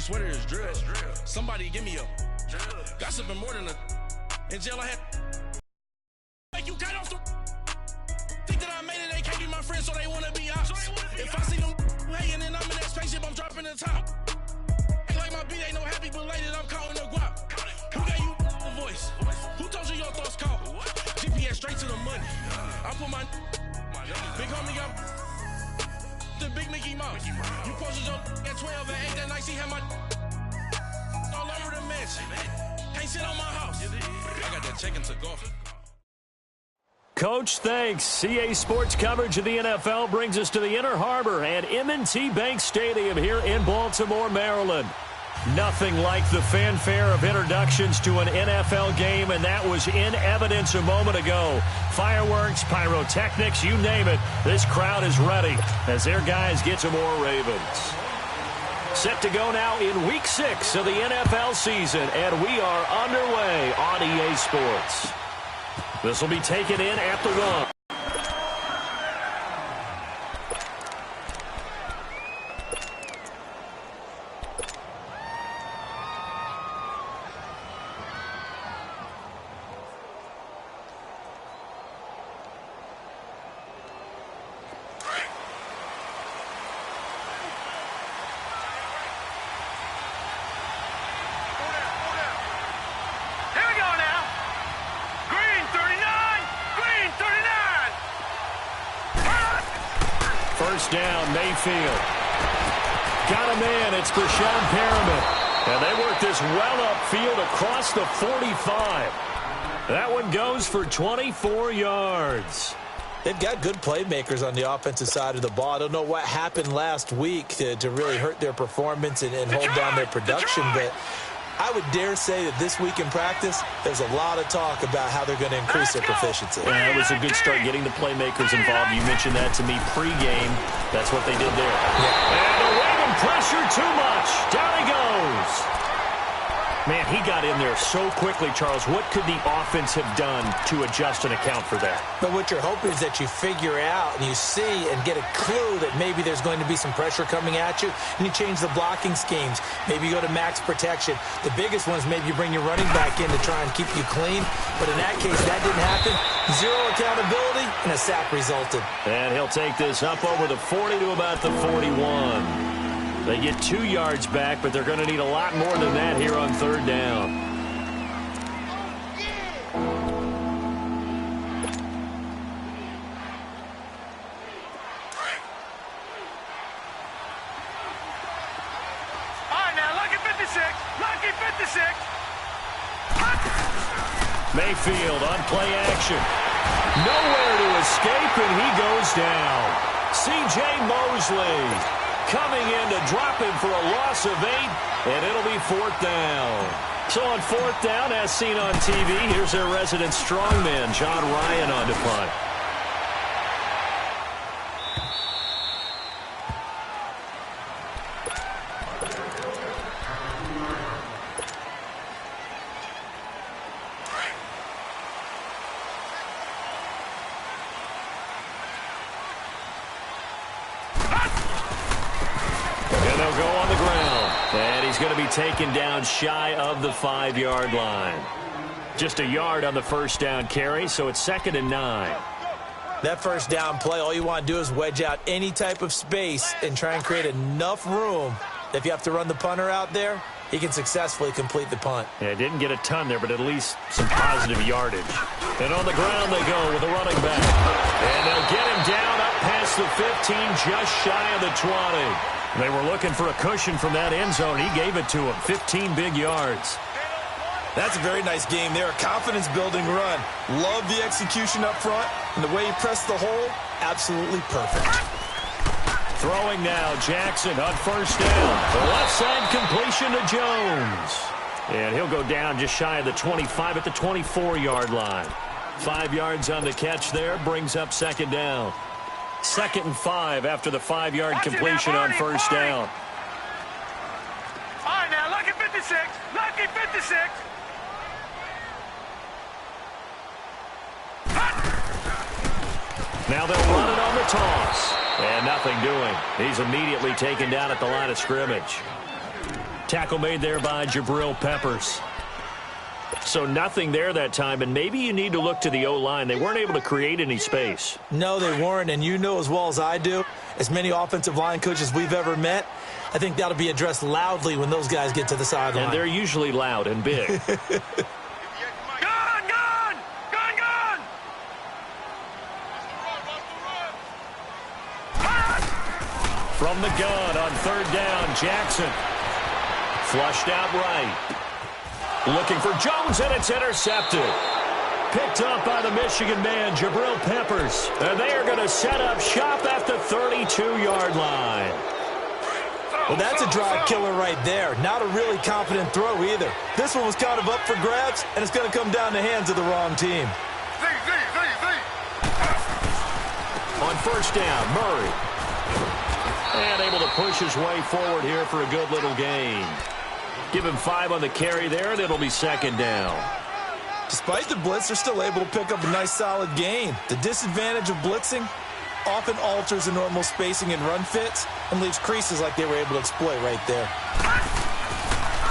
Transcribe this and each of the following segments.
sweater is drill. Somebody give me a gossiping more than a. In jail I had. Like you got off the. Think that I made it, they can't be my friends, so they wanna be ops. If I see them hating and I'm in that spaceship, I'm dropping the top. Ain't like my beat ain't no happy belated, I'm calling no guap. Who gave you a voice? Who told you your thoughts count? GPS straight to the money. I put my big homie up. The big Mickey Mouse. You posted your at 12 and 8 that night, see how my all over the mansion. Can't sit on my house. I got that check into golf. Coach, thanks. CA Sports coverage of the NFL brings us to the Inner Harbor and M&T Bank Stadium here in Baltimore, Maryland. Nothing like the fanfare of introductions to an NFL game, and that was in evidence a moment ago. Fireworks, pyrotechnics, you name it. This crowd is ready as their guys get to more Ravens. Set to go now in Week 6 of the NFL season, and we are underway on EA Sports. This will be taken in at the 1. First down, Mayfield. Got a man, it's Brashad Perriman. And they work this well upfield across the 45. That one goes for 24 yards. They've got good playmakers on the offensive side of the ball. I don't know what happened last week to really hurt their performance and hold down their production, but I would dare say that this week in practice, there's a lot of talk about how they're going to increase their proficiency. Yeah, it was a good start getting the playmakers involved. You mentioned that to me pregame. That's what they did there. Yeah. And the Raven pressure too much. Down he goes. Man, he got in there so quickly, Charles. What could the offense have done to adjust and account for that? But what you're hoping is that you figure out and you see and get a clue that maybe there's going to be some pressure coming at you, and you change the blocking schemes. Maybe you go to max protection. The biggest one is maybe you bring your running back in to try and keep you clean. But in that case, that didn't happen. Zero accountability, and a sack resulted. And he'll take this up over the 40 to about the 41. They get 2 yards back, but they're going to need a lot more than that here on third down. All right, now, lucky 56. Lucky 56. Mayfield on play action. Nowhere to escape, and he goes down. C.J. Mosley coming in to drop him for a loss of 8, and it'll be 4th down. So on 4th down, as seen on TV, here's their resident strongman, John Ryan, on to punt. Going to be taken down shy of the 5-yard line. Just a yard on the first down carry, so it's 2nd and 9. That first down play, all you want to do is wedge out any type of space and try and create enough room. If you have to run the punter out there, he can successfully complete the punt. Yeah, didn't get a ton there, but at least some positive yardage. And on the ground they go with the running back. And they'll get him down up past the 15, just shy of the 20. They were looking for a cushion from that end zone. He gave it to him. 15 big yards. That's a very nice game there. A confidence-building run. Love the execution up front. And the way he pressed the hole, absolutely perfect. Throwing now, Jackson on first down. The left side completion to Jones. And he'll go down just shy of the 25 at the 24-yard line. 5 yards on the catch there. Brings up 2nd down. 2nd and 5 after the 5-yard completion on first down. All right, now, lucky 56. Lucky 56. Now they'll run it on the toss. And nothing doing. He's immediately taken down at the line of scrimmage. Tackle made there by Jabril Peppers. So nothing there that time, and maybe you need to look to the O-line. They weren't able to create any space. No, they weren't, and you know as well as I do, as many offensive line coaches we've ever met, I think that'll be addressed loudly when those guys get to the sideline. And they're usually loud and big. From the gun on third down, Jackson. Flushed out right. Looking for Jones, and it's intercepted. Picked up by the Michigan man, Jabril Peppers. And they are going to set up shop at the 32-yard line. Well, that's a drive killer right there. Not a really confident throw either. This one was kind of up for grabs, and it's going to come down the hands of the wrong team. On first down, Murray. And able to push his way forward here for a good little gain. Give him 5 on the carry there, and it'll be second down. Despite the blitz, they're still able to pick up a nice solid gain. The disadvantage of blitzing often alters the normal spacing and run fits and leaves creases like they were able to exploit right there.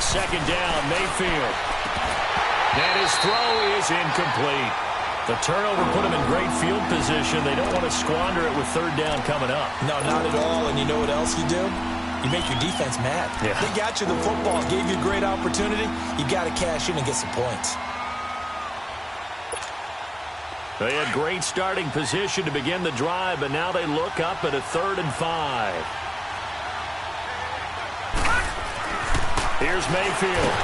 Second down, Mayfield. And his throw is incomplete. The turnover put him in great field position. They don't want to squander it with third down coming up. No, not at all. And you know what else you do? You make your defense mad. Yeah. They got you the football, gave you a great opportunity. You got to cash in and get some points. They had great starting position to begin the drive, but now they look up at a 3rd and 5. Here's Mayfield.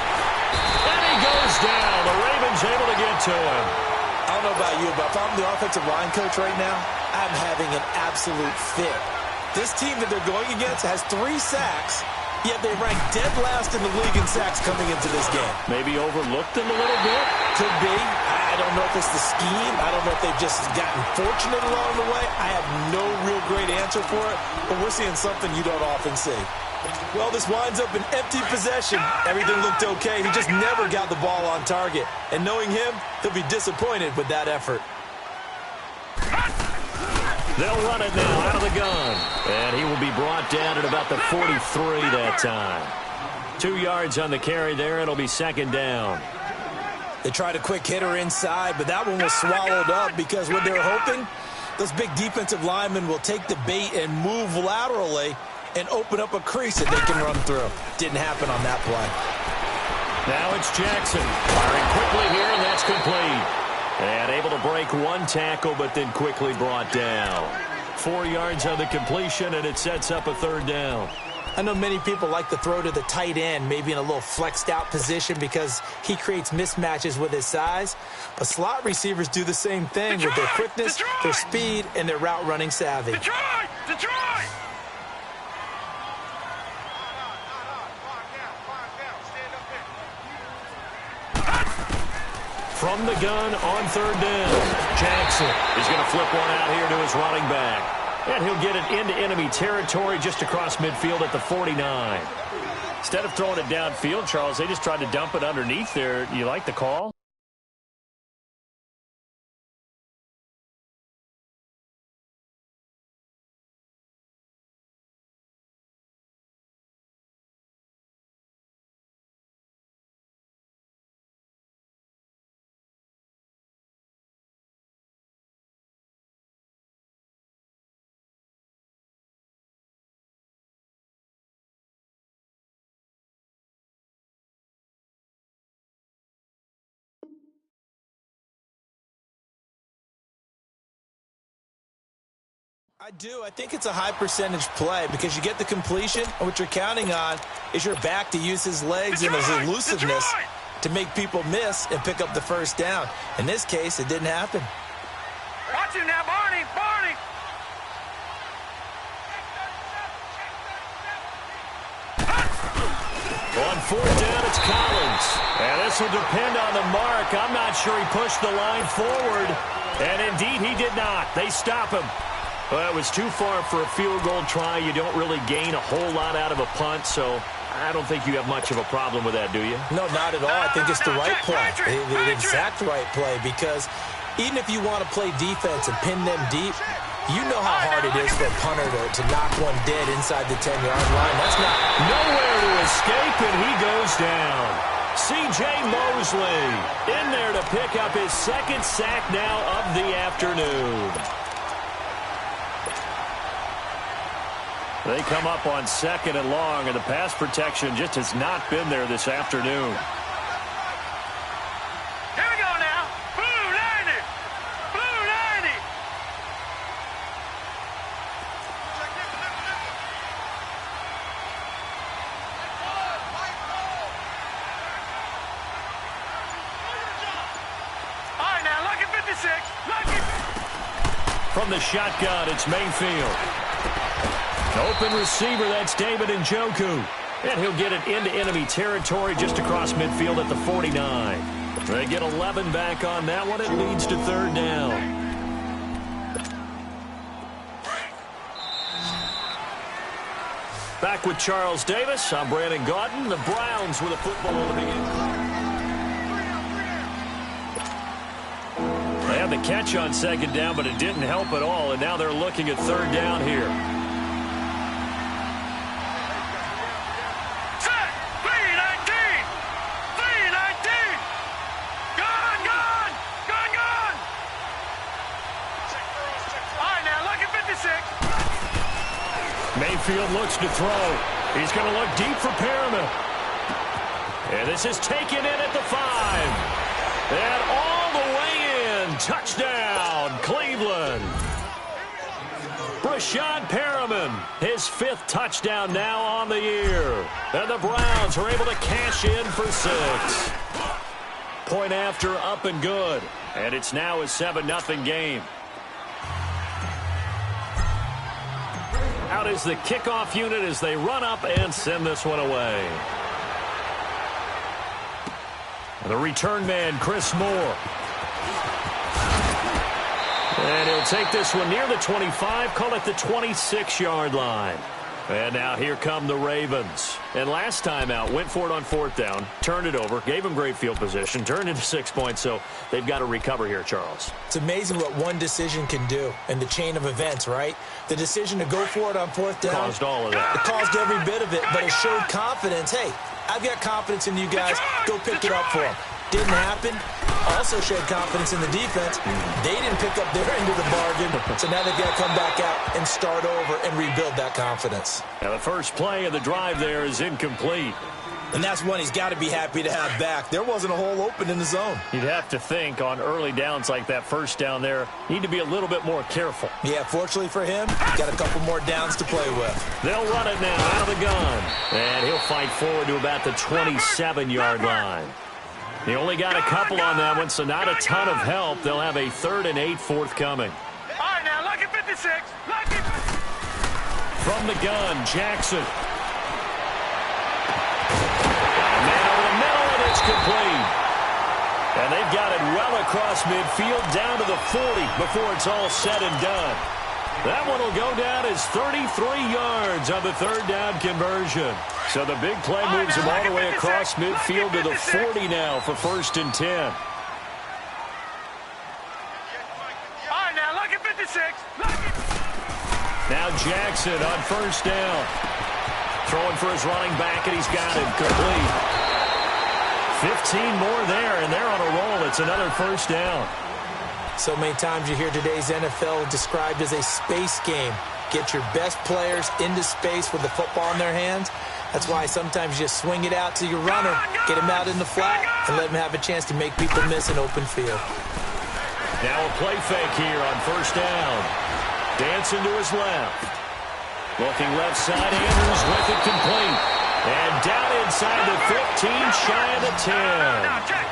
And he goes down. The Ravens able to get to him. I don't know about you, but if I'm the offensive line coach right now, I'm having an absolute fit. This team that they're going against has 3 sacks, yet they rank dead last in the league in sacks coming into this game. Maybe overlooked them a little bit? Could be. I don't know if it's the scheme. I don't know if they've just gotten fortunate along the way. I have no real great answer for it, but we're seeing something you don't often see. Well, this winds up an empty possession. Everything looked okay. He just never got the ball on target. And knowing him, he'll be disappointed with that effort. They'll run it now out of the gun. And he will be brought down at about the 43 that time. 2 yards on the carry there. It'll be second down. They tried a quick hitter inside, but that one was swallowed up because what they're hoping, those big defensive linemen will take the bait and move laterally and open up a crease that they can run through. Didn't happen on that play. Now it's Jackson. Firing quickly here, and that's complete. And able to break 1 tackle, but then quickly brought down. 4 yards on the completion, and it sets up a 3rd down. I know many people like to throw to the tight end, maybe in a little flexed out position because he creates mismatches with his size. But slot receivers do the same thing with their quickness, their speed, and their route running savvy. Detroit! From the gun on 3rd down, Jackson is going to flip one out here to his running back. And he'll get it into enemy territory just across midfield at the 49. Instead of throwing it downfield, Charles, they just tried to dump it underneath there. You like the call? I do. I think it's a high percentage play because you get the completion, and what you're counting on is your back to use his legs and his elusiveness to make people miss and pick up the first down. In this case, it didn't happen. Watch him now, Barney! On 4th down, it's Collins. And this will depend on the mark. I'm not sure he pushed the line forward. And indeed, he did not. They stop him. Well, it was too far for a field goal try. You don't really gain a whole lot out of a punt, so I don't think you have much of a problem with that, do you? No, not at all. I think it's the right play, the exact right play, because even if you want to play defense and pin them deep, you know how hard it is for a punter to knock one dead inside the 10-yard line. That's not nowhere to escape, and he goes down. C.J. Mosley in there to pick up his second sack now of the afternoon. They come up on 2nd and long, and the pass protection just has not been there this afternoon. Here we go now. Blue 90. Blue 90. All right, now, lucky 56. Lucky. From the shotgun, it's Mayfield. Open receiver, that's David Njoku. And he'll get it into enemy territory just across midfield at the 49. They get 11 back on that one. It leads to 3rd down. Back with Charles Davis. I'm Brandon Gaudin. The Browns with a football in the beginning. They had the catch on 2nd down, but it didn't help at all. And now they're looking at 3rd down here. Mayfield looks to throw. He's going to look deep for Perriman. And this is taken in at the 5. And all the way in. Touchdown, Cleveland. Brashad Perriman, his 5th touchdown now on the year. And the Browns are able to cash in for 6. Point after, up and good. And it's now a 7-0 game. Out is the kickoff unit as they run up and send this one away. The return man, Chris Moore. And he'll take this one near the 25, call it the 26-yard line. And now here come the Ravens. And last time out, went for it on 4th down, turned it over, gave them great field position, turned into 6 points, so they've got to recover here, Charles. It's amazing what one decision can do in the chain of events, right? The decision to go for it on 4th down. Caused all of that. It caused every bit of it, but it showed confidence. Hey, I've got confidence in you guys. Go pick it up for them. Didn't happen. Also showed confidence in the defense. They didn't pick up their end of the bargain, so now they've got to come back out and start over and rebuild that confidence. Now the first play of the drive there is incomplete. And that's one he's got to be happy to have back. There wasn't a hole open in the zone. You'd have to think on early downs like that 1st down there, need to be a little bit more careful. Yeah, fortunately for him, he's got a couple more downs to play with. They'll run it now out of the gun. And he'll fight forward to about the 27-yard line. He only got a couple on that one, so not a ton of help. They'll have a 3rd and 8 forthcoming. All right, now, lucky 56. Lucky. From the gun, Jackson. Man over the middle, and it's complete. And they've got it well across midfield, down to the 40 before it's all said and done. That one will go down as 33 yards on the 3rd down conversion. So the big play moves him all the way across midfield to the 40 now for 1st and 10. All right, now, lucky 56. Lucky. Now Jackson on 1st down. Throwing for his running back, and he's got it complete. 15 more there, and they're on a roll. It's another 1st down. So many times you hear today's NFL described as a space game. Get your best players into space with the football in their hands. That's why sometimes you just swing it out to your runner, get him out in the flat, and let him have a chance to make people miss an open field. Now a play fake here on 1st down. Dancing to his left. Looking left side, Andrews with it complete. And down inside the 15, shy of the 10.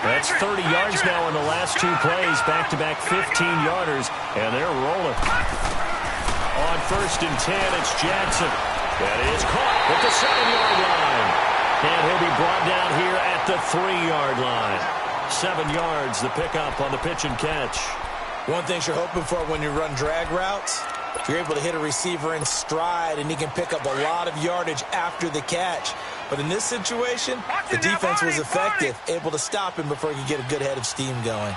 That's 30 yards now in the last 2 plays. Back-to-back 15-yarders, and they're rolling. On 1st and 10, it's Jackson. That is caught at the 7-yard line. And he'll be brought down here at the 3-yard line. 7 yards, the pickup on the pitch and catch. One thing you're hoping for when you run drag routes, if you're able to hit a receiver in stride and he can pick up a lot of yardage after the catch. But in this situation, the defense was effective, able to stop him before he could get a good head of steam going.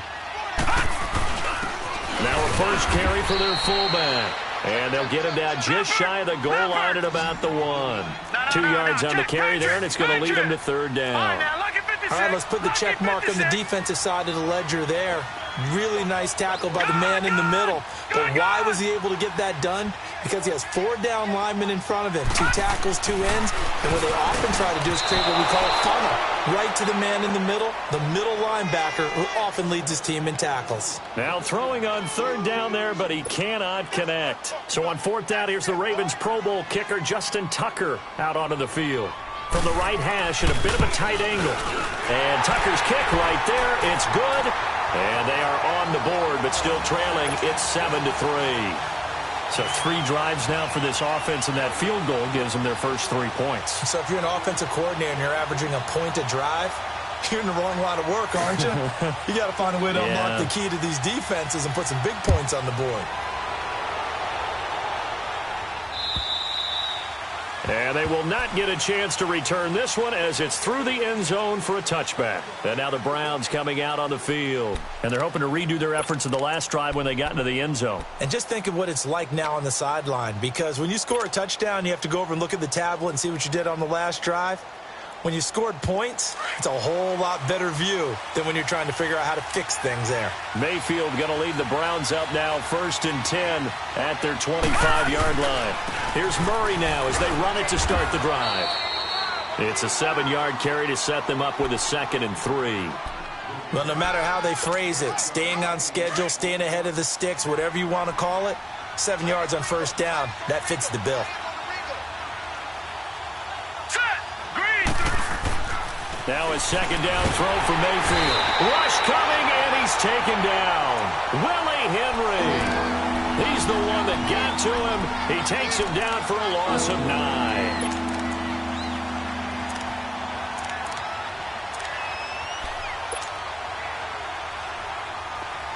Now a first carry for their fullback. And they'll get him down just shy of the goal line at about the 1. 2 yards on the carry there, and it's going to lead him to third down. All right, let's put the check mark on the defensive side of the ledger there. Really nice tackle by the man in the middle. But why was he able to get that done? Because he has 4 down linemen in front of him, 2 tackles, 2 ends. And what they often try to do is create what we call a funnel. Right to the man in the middle linebacker, who often leads his team in tackles. Now throwing on third down there, but he cannot connect. So on fourth down, here's the Ravens Pro Bowl kicker, Justin Tucker, out onto the field. From the right hash at a bit of a tight angle. And Tucker's kick right there. It's good. And they are on the board, but still trailing. It's 7-3. So 3 drives now for this offense, and that field goal gives them their first 3 points. So if you're an offensive coordinator and you're averaging a point a drive, You're in the wrong line of work, aren't you? You got to find a way to unlock the key to these defenses and put some big points on the board. And they will not get a chance to return this one as it's through the end zone for a touchback. And now the Browns coming out on the field. And they're hoping to redo their efforts in the last drive when they got into the end zone. And just think of what it's like now on the sideline, because when you score a touchdown, you have to go over and look at the tablet and see what you did on the last drive. When you scored points, it's a whole lot better view than when you're trying to figure out how to fix things there. Mayfield going to lead the Browns up now, 1st and 10 at their 25-yard line. Here's Murray now as they run it to start the drive. It's a 7-yard carry to set them up with a 2nd and 3. Well, no matter how they phrase it, staying on schedule, staying ahead of the sticks, whatever you want to call it, 7 yards on first down, that fits the bill. Now a 2nd down throw for Mayfield. Rush coming, and he's taken down. Willie Henry. He's the one that got to him. He takes him down for a loss of 9.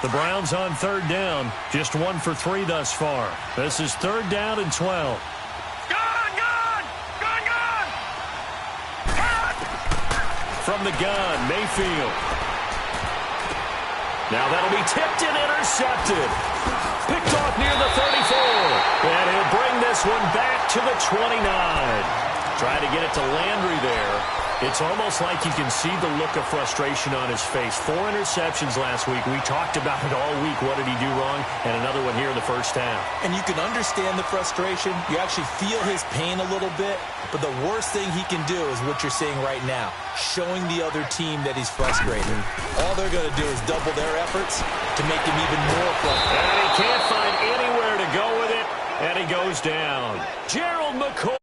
The Browns on 3rd down. Just 1 for 3 thus far. This is 3rd down and 12. From the gun, Mayfield. Now that'll be tipped and intercepted. Picked off near the 34. And he'll bring this one back to the 29. Trying to get it to Landry there. It's almost like you can see the look of frustration on his face. 4 interceptions last week. We talked about it all week. What did he do wrong? And another one here in the first half. And you can understand the frustration. You actually feel his pain a little bit. But the worst thing he can do is what you're seeing right now, showing the other team that he's frustrated. All they're going to do is double their efforts to make him even more frustrated. And he can't find anywhere to go with it, and he goes down. Gerald McCoy.